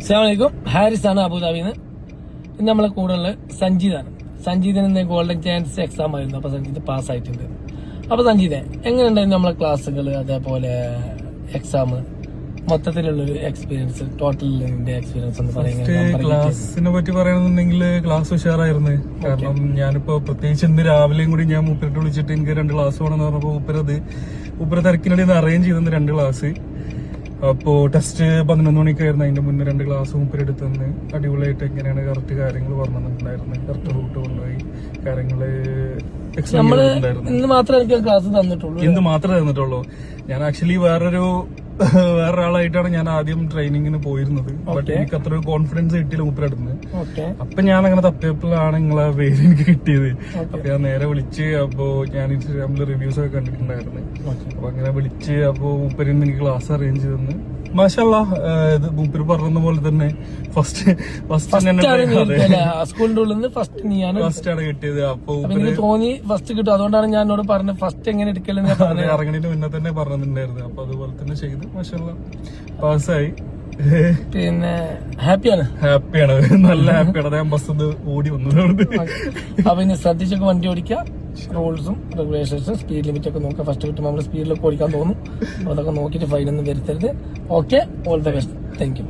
അസ്സലാമലൈക്കും. ഹാരിസ് ആണ് അബുദാബിന്ന്. ഇന്ന് നമ്മളെ കൂടെ ഉള്ള സഞ്ജീതാണ്. സഞ്ജീതിന് ഗോൾഡൻ ചാൻസ് എക്സാം ആയിരുന്നു. അപ്പൊ സഞ്ജീത് പാസ് ആയിട്ടുണ്ട്. അപ്പൊ സഞ്ജീതെ, എങ്ങനെയുണ്ടായിരുന്നു നമ്മളെ ക്ലാസ്സുകൾ, അതേപോലെ എക്സാം, മൊത്തത്തിലുള്ളൊരു എക്സ്പീരിയൻസ്, ടോട്ടൽ എക്സ്പീരിയൻസ് എന്ന് പറയുന്നത്? ക്ലാസ്സിനെ പറ്റി പറയുന്നുണ്ടെങ്കിൽ ക്ലാസ് ഉഷാറായിരുന്നു. കാരണം ഞാനിപ്പോ പ്രത്യേകിച്ച് ഇന്ന് രാവിലെയും കൂടി ഞാൻ മൂപ്പരിട്ട് വിളിച്ചിട്ട് എനിക്ക് 2 ക്ലാസ് വേണമെന്ന് പറഞ്ഞപ്പോ മൂപ്പര തിരക്കിനിടയിൽ അറേഞ്ച് ചെയ്തെന്ന് 2 ക്ലാസ്. അപ്പോ ടെസ്റ്റ് 11 മണിക്കായിരുന്നു. അതിന്റെ മുന്നേ 2 ക്ലാസ് മൂപ്പരെടുത്തുനിന്ന് അടിപൊളിയായിട്ട് എങ്ങനെയാണ് കറക്റ്റ് കാര്യങ്ങൾ പറഞ്ഞിട്ടുണ്ടായിരുന്നു. കറക്റ്റ് റൂട്ട് കൊണ്ടുപോയി കാര്യങ്ങള് ഇന്ന് മാത്രമേ ക്ലാസ് തന്നിട്ടുള്ളൂ. ഇന്ന് മാത്രമേ തന്നിട്ടുള്ളൂ. ഞാൻ ആക്ച്വലി വേറൊരാളായിട്ടാണ് ഞാൻ ആദ്യം ട്രെയിനിങ്ങിന് പോയിരുന്നത്. ബട്ട് എനിക്ക് അത്ര ഒരു കോൺഫിഡൻസ് കിട്ടിയില്ല മൂപ്പരടുന്ന്. അപ്പൊ ഞാൻ അങ്ങനെ തപ്പിയപ്പോഴാണ് നിങ്ങളെ പേര് എനിക്ക് കിട്ടിയത്. അപ്പൊ ഞാൻ നേരെ വിളിച്ച്, അപ്പോ ഞാൻ ഇൻസ്റ്റാഗ്രാമിൽ റിവ്യൂസ് ഒക്കെ കണ്ടിട്ടുണ്ടായിരുന്നു. അപ്പൊ അങ്ങനെ വിളിച്ച് അപ്പോ മൂപ്പരിന്ന് എനിക്ക് ക്ലാസ് അറേഞ്ച് ചെയ്തെന്ന്. മാഷാല്ലാ, മൂപ്പര് പറഞ്ഞ പോലെ തന്നെ ഫസ്റ്റ് സ്കൂളിന്റെ ഉള്ളിൽ നിന്ന് ഫസ്റ്റ് ആണ് കിട്ടിയത്. അപ്പൊ തോന്നി ഫസ്റ്റ് കിട്ടും. അതുകൊണ്ടാണ് ഞാൻ എന്നോട് പറഞ്ഞത് ഫസ്റ്റ് എങ്ങനെ എടുക്കലെന്ന് ഇറങ്ങണതിന് മുന്നേ തന്നെ പറഞ്ഞിട്ടുണ്ടായിരുന്നു. അപ്പൊ അതുപോലെ തന്നെ ചെയ്ത് മാഷാല്ലാ പാസ്സായി. പിന്നെ ഹാപ്പിയാണ് നല്ല ഹാപ്പിയാണ്. ഞാൻ ബസ് ഓടി വന്നത്. അപ്പൊ ഇനി ശ്രദ്ധിച്ചൊക്കെ വണ്ടി ഓടിക്കുക. റൂൾസും റെഗുലേഷൻസും സ്പീഡ് ലിമിറ്റ് ഒക്കെ നോക്കുക. ഫസ്റ്റ് കിട്ടുമ്പോൾ നമ്മൾ സ്പീഡിലൊക്കെ ഓടിക്കാൻ തോന്നും. അതൊക്കെ നോക്കിയിട്ട് ഫൈനൊന്നും വരുത്തരുത്. Okay, all the best. Thank you.